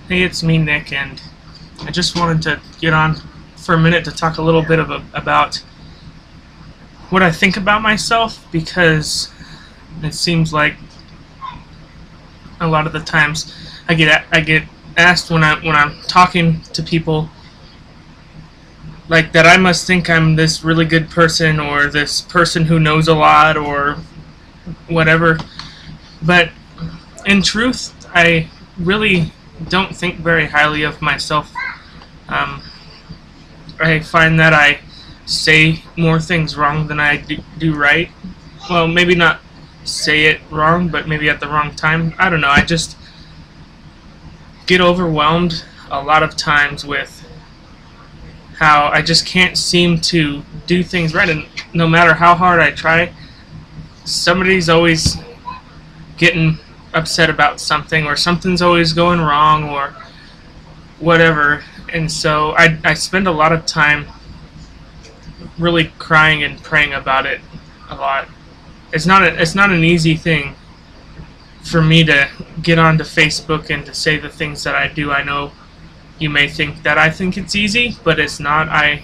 Hey, it's me, Nick, and I just wanted to get on for a minute to talk a little bit about what I think about myself, because it seems like a lot of the times I get asked when I'm talking to people, like, that I must think I'm this really good person or this person who knows a lot or whatever. But in truth, I really don't think very highly of myself. I find that I say more things wrong than I do right. Well, maybe not say it wrong, but maybe at the wrong time. I don't know. I just get overwhelmed a lot of times with how I just can't seem to do things right, and no matter how hard I try, somebody's always getting upset about something, or something's always going wrong, or whatever. And so I spend a lot of time really crying and praying about it a lot. It's not an easy thing for me to get onto Facebook and to say the things that I do. I know you may think that I think it's easy, but it's not. I'm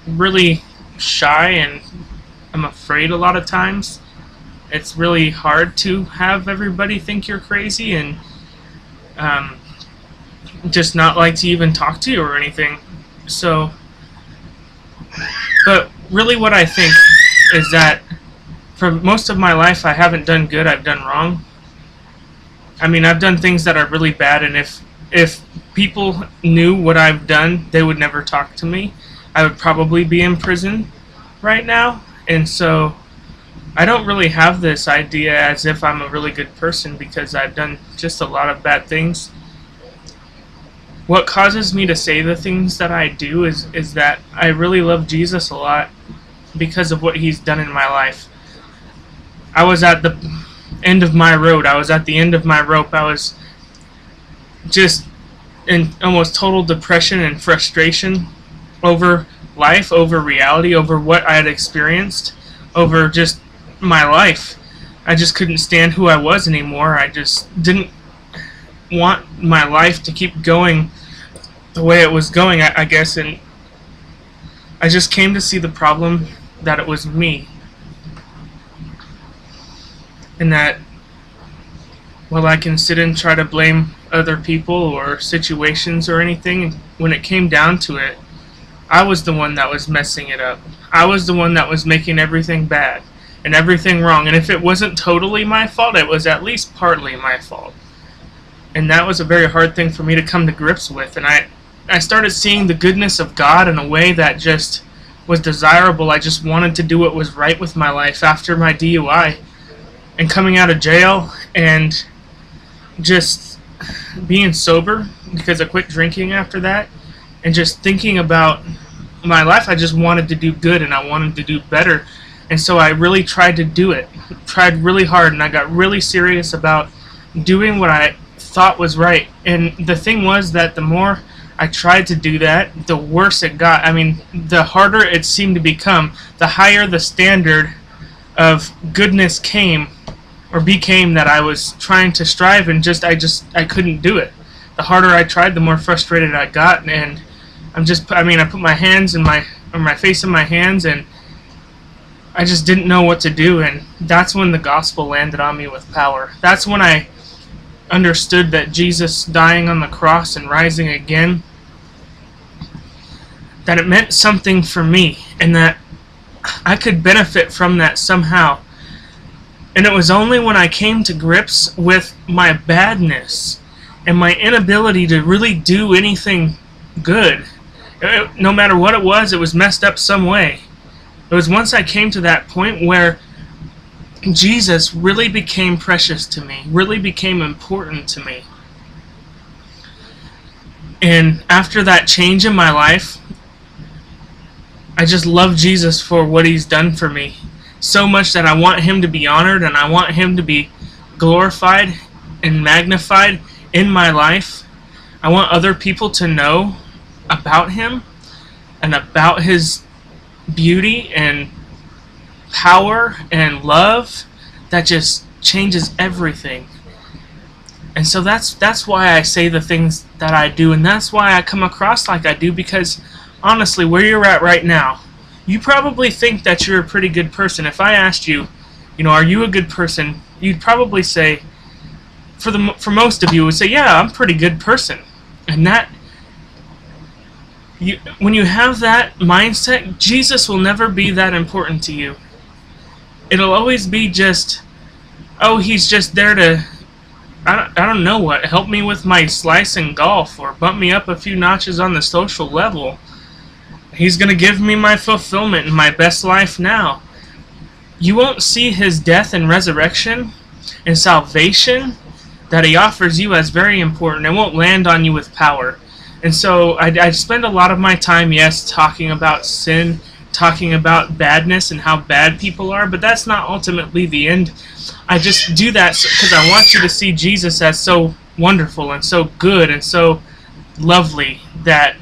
really shy and I'm afraid a lot of times. It's really hard to have everybody think you're crazy and just not like to even talk to you or anything. So, but really what I think is that for most of my life I haven't done good, I've done wrong. I mean, I've done things that are really bad, and if people knew what I've done, they would never talk to me. I would probably be in prison right now. And so I don't really have this idea as if I'm a really good person, because I've done just a lot of bad things. What causes me to say the things that I do is that I really love Jesus a lot because of what he's done in my life. I was at the end of my road. I was at the end of my rope. I was just in almost total depression and frustration over life, over reality, over what I had experienced, over just my life. I just couldn't stand who I was anymore. I just didn't want my life to keep going the way it was going, I guess, and I just came to see the problem, that it was me. And that, well, I can sit and try to blame other people or situations or anything, when it came down to it, I was the one that was messing it up. I was the one that was making everything bad and everything wrong. And if it wasn't totally my fault, it was at least partly my fault. And that was a very hard thing for me to come to grips with. And I started seeing the goodness of God in a way that just was desirable. I just wanted to do what was right with my life after my DUI and coming out of jail, and just being sober because I quit drinking after that, and just thinking about my life. I just wanted to do good and I wanted to do better. And so I really tried to do it. Tried really hard, and I got really serious about doing what I thought was right. And the thing was that the more I tried to do that, the worse it got. I mean, the harder it seemed to become, the higher the standard of goodness became that I was trying to strive, and I couldn't do it. The harder I tried, the more frustrated I got, and I put my hands in my face in my hands, and I just didn't know what to do. And that's when the gospel landed on me with power. That's when I understood that Jesus dying on the cross and rising again, that it meant something for me, and that I could benefit from that somehow. And it was only when I came to grips with my badness and my inability to really do anything good, no matter what it was messed up some way. It was once I came to that point where Jesus really became precious to me, really became important to me. And after that change in my life, I just love Jesus for what he's done for me. So much that I want him to be honored, and I want him to be glorified and magnified in my life. I want other people to know about him and about his beauty and power and love that just changes everything. And so that's why I say the things that I do, and that's why I come across like I do, because honestly, where you're at right now, you probably think that you're a pretty good person. If I asked you, are you a good person? You'd probably say, for most of you, would say, yeah, I'm a pretty good person. And when you have that mindset, Jesus will never be that important to you. It'll always be just, oh, he's just there to, I don't know what, help me with my slice in golf, or bump me up a few notches on the social level. He's going to give me my fulfillment and my best life now. You won't see his death and resurrection and salvation that he offers you as very important. It won't land on you with power. And so I spend a lot of my time, yes, talking about sin, talking about badness and how bad people are, but that's not ultimately the end. I just do that because I want you to see Jesus as so wonderful and so good and so lovely that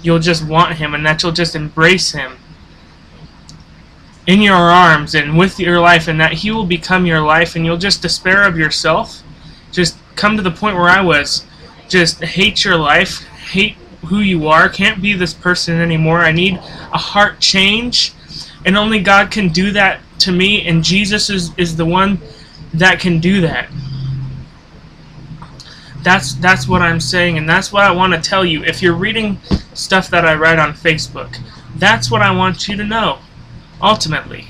you'll just want him, and that you'll just embrace him in your arms and with your life, and that he will become your life, and you'll just despair of yourself. Just come to the point where I was. Just hate your life, hate who you are, can't be this person anymore. I need a heart change, and only God can do that to me, and Jesus is the one that can do that. That's what I'm saying, and that's what I want to tell you. If you're reading stuff that I write on Facebook, that's what I want you to know, ultimately,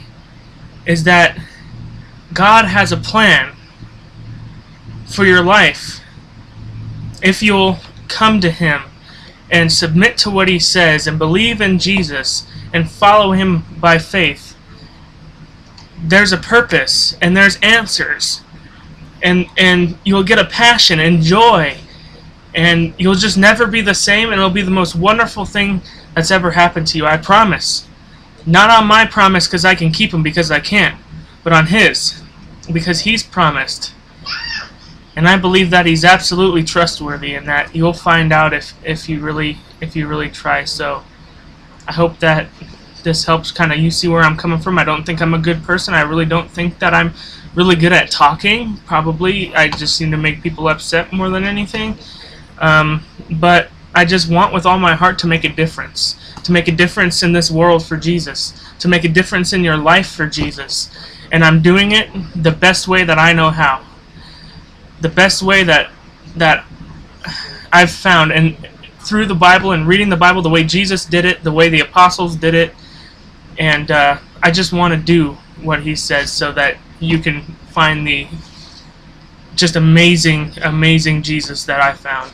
is that God has a plan for your life. If you'll come to him and submit to what he says and believe in Jesus and follow him by faith, there's a purpose and there's answers, and you'll get a passion and joy, and you'll just never be the same, and it'll be the most wonderful thing that's ever happened to you. I promise. Not on my promise because I can keep him, because I can't, but on his, because he's promised. And I believe that he's absolutely trustworthy, and that you'll find out if you really try. So I hope that this helps kind of you see where I'm coming from. I don't think I'm a good person. I really don't think that I'm really good at talking. Probably I just seem to make people upset more than anything. But I just want with all my heart to make a difference. To make a difference in this world for Jesus. To make a difference in your life for Jesus. And I'm doing it the best way that I know how. The best way that I've found, and through the Bible and reading the Bible the way Jesus did it, the way the apostles did it, and I just want to do what he says so that you can find the just amazing Jesus that I found.